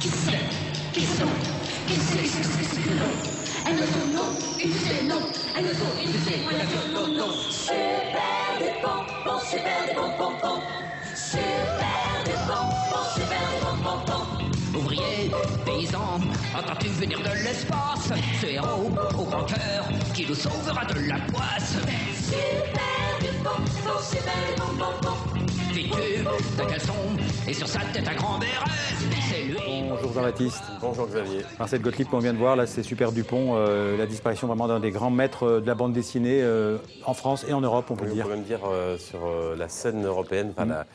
Qui c'est? Qui sont? Qui c'est? Elle me dit non, il disait non. Elle me dit, il disait, moi la vie, non, non. Super des bonbons, super des bonbons. Super des bonbons, super des bonbons. Ouvriers, paysans, entends-tu venir de l'espace? Ce héros au grand cœur qui nous sauvera de la poisse. Super des bonbons, super des bonbons. Vêtu d'un caleçon et sur sa tête un grand béret. C'est lui. Bonjour Jean-Baptiste. Bonjour Xavier. Marcel Gottlieb, on vient de voir, là c'est Super Dupont, la disparition vraiment d'un des grands maîtres de la bande dessinée en France et en Europe, on peut Oui, dire. on peut même dire sur la scène européenne, enfin,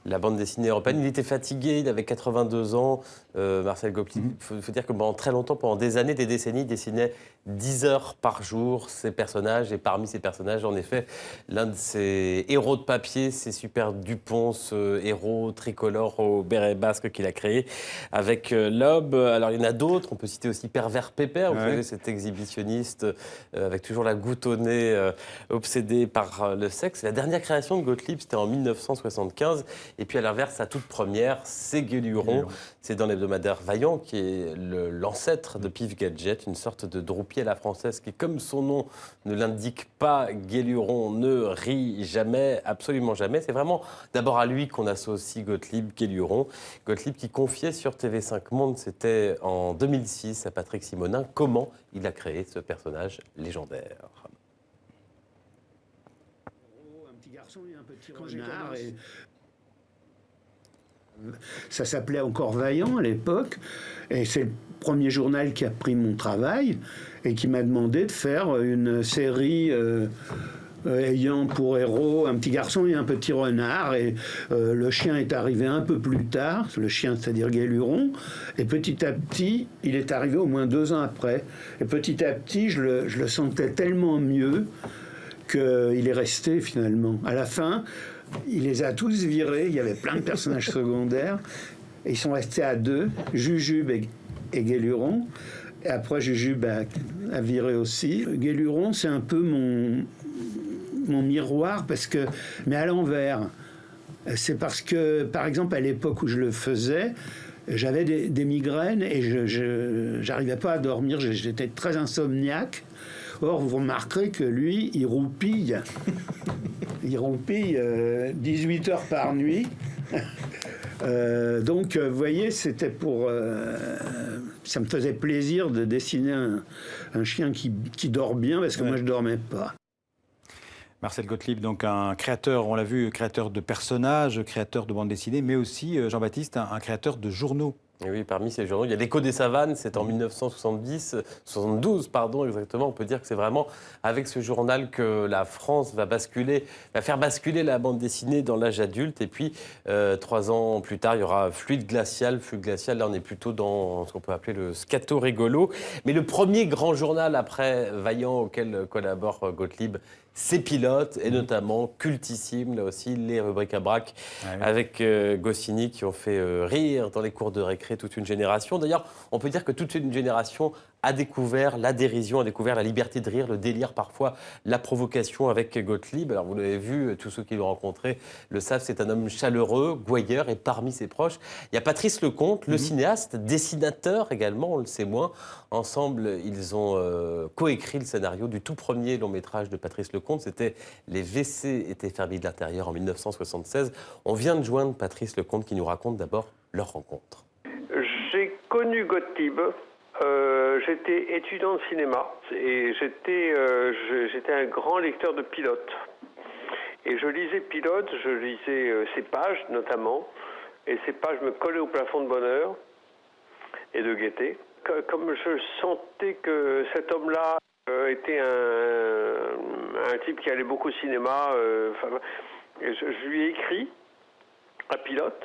la bande dessinée européenne. Il était fatigué, il avait 82 ans, Marcel Gottlieb. Il faut dire que pendant très longtemps, pendant des années, des décennies, il dessinait 10 heures par jour ses personnages. Et parmi ces personnages, en effet, l'un de ses héros de papier, c'est Super Dupont, ce héros tricolore au béret basque qu'il a créé avec Loeb. Alors il y en a d'autres, on peut citer aussi Pervers Pépère, vous savez, cet exhibitionniste avec toujours la goutte au nez, obsédé par le sexe. La dernière création de Gottlieb, c'était en 1975. Et puis à l'inverse, sa toute première, c'est Guéluron. C'est dans l'hebdomadaire Vaillant, qui est l'ancêtre de Pif Gadget, une sorte de Droupier à la française qui, comme son nom ne l'indique pas, Guéluron ne rit jamais, absolument jamais. C'est vraiment d'abord à lui qu'on associe Gottlieb, Guéluron. Gottlieb qui confiait sur TV5 Monde, c'était en 2006 à Patrick Simonin, comment il a créé ce personnage légendaire. Un petit garçon et un petit renard. Ça s'appelait encore Vaillant à l'époque, et c'est le premier journal qui a pris mon travail et qui m'a demandé de faire une série ayant pour héros un petit garçon et un petit renard. Et le chien est arrivé un peu plus tard, le chien c'est-à-dire Guéluron, et petit à petit, il est arrivé au moins 2 ans après. Et petit à petit, je le sentais tellement mieux qu'il est resté finalement. À la fin, il les a tous virés, il y avait plein de personnages secondaires, et ils sont restés à 2, Jujube et Guéluron. Et après, Jujube a viré aussi. Guéluron, c'est un peu mon miroir, mais à l'envers. C'est parce que, par exemple, à l'époque où je le faisais, j'avais des migraines et je n'arrivais pas à dormir, j'étais très insomniaque. Or, vous remarquerez que lui, il roupille. Il roupille 18 heures par nuit. Donc, vous voyez, c'était pour... ça me faisait plaisir de dessiner un chien qui dort bien, parce que moi, je ne dormais pas. Marcel Gottlieb, donc un créateur, on l'a vu, créateur de personnages, créateur de bandes dessinées, mais aussi, Jean-Baptiste, un créateur de journaux. Et oui, parmi ces journaux, il y a l'Écho des Savanes, c'est en 1972, pardon, exactement. On peut dire que c'est vraiment avec ce journal que la France va faire basculer la bande dessinée dans l'âge adulte. Et puis, 3 ans plus tard, il y aura Fluide Glacial. Fluide Glacial, là, on est plutôt dans ce qu'on peut appeler le scato rigolo. Mais le premier grand journal après Vaillant auquel collabore Gottlieb, c'est Pilote, et notamment cultissime, là aussi, les rubriques à braque avec Goscinny qui ont fait rire dans les cours de récré toute une génération. D'ailleurs, on peut dire que toute une génération a découvert la dérision, a découvert la liberté de rire, le délire parfois, la provocation avec Gottlieb. Alors vous l'avez vu, tous ceux qui l'ont rencontré le savent, c'est un homme chaleureux, gouailleur, et parmi ses proches, il y a Patrice Lecomte, le cinéaste, dessinateur également, on le sait moins. Ensemble, ils ont coécrit le scénario du tout premier long métrage de Patrice Lecomte. C'était Les WC étaient fermés de l'intérieur en 1976. On vient de joindre Patrice Lecomte qui nous raconte d'abord leur rencontre. J'ai connu Gottlieb. J'étais étudiant de cinéma et j'étais un grand lecteur de Pilote. Et je lisais Pilote, je lisais ses pages notamment, et ces pages me collaient au plafond de bonheur et de gaieté. Comme je sentais que cet homme-là était un type qui allait beaucoup au cinéma, je lui ai écrit à Pilote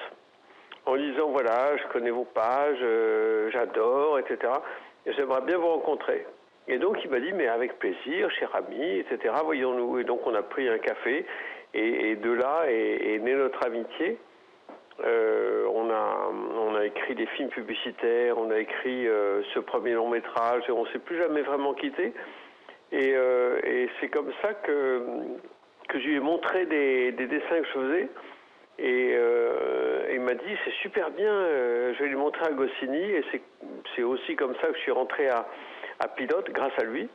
en disant voilà, je connais vos pages, j'adore, etc. Et j'aimerais bien vous rencontrer. Et donc il m'a dit mais avec plaisir, cher ami, etc. Voyons-nous. Et donc on a pris un café et de là est née notre amitié. On a écrit des films publicitaires, on a écrit ce premier long métrage et on ne s'est plus jamais vraiment quitté. Et c'est comme ça que je lui ai montré des dessins que je faisais. Et il m'a dit, c'est super bien, je vais lui montrer à Goscinny. Et c'est aussi comme ça que je suis rentré à Pilote, grâce à lui.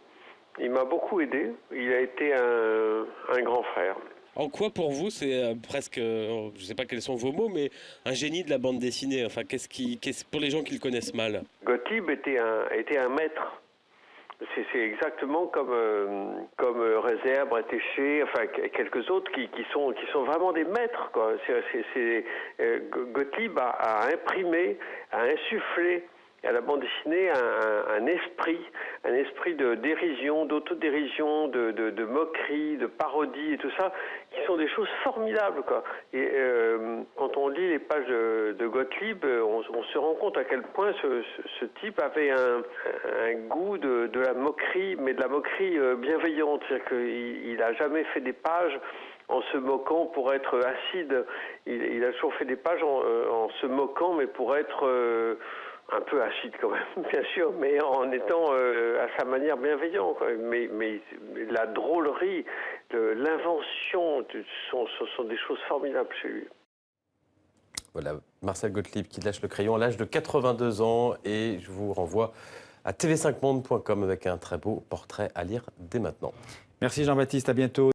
Il m'a beaucoup aidé. Il a été un grand frère. En quoi pour vous c'est presque, je ne sais pas quels sont vos mots, mais un génie de la bande dessinée? Enfin, pour les gens qui le connaissent mal? Gottlieb était un maître. C'est exactement comme Réserve, Bretéché, enfin quelques autres qui sont vraiment des maîtres, quoi. Gottlieb a imprimé, a insufflé à la bande dessinée un esprit de dérision, d'autodérision, de moquerie, de parodie et tout ça, qui sont des choses formidables, quoi. Et quand on lit les pages de Gottlieb, on se rend compte à quel point ce type avait un goût de la moquerie, mais de la moquerie bienveillante. C'est-à-dire qu'il n'a jamais fait des pages en se moquant pour être acide. Il a toujours fait des pages en se moquant, mais pour être un peu acide quand même, bien sûr, mais en étant à sa manière bienveillant, quoi. Mais la drôlerie, l'invention, ce sont des choses formidables chez lui. Voilà, Marcel Gottlieb qui lâche le crayon à l'âge de 82 ans, et je vous renvoie à tv5monde.com avec un très beau portrait à lire dès maintenant. Merci Jean-Baptiste, à bientôt.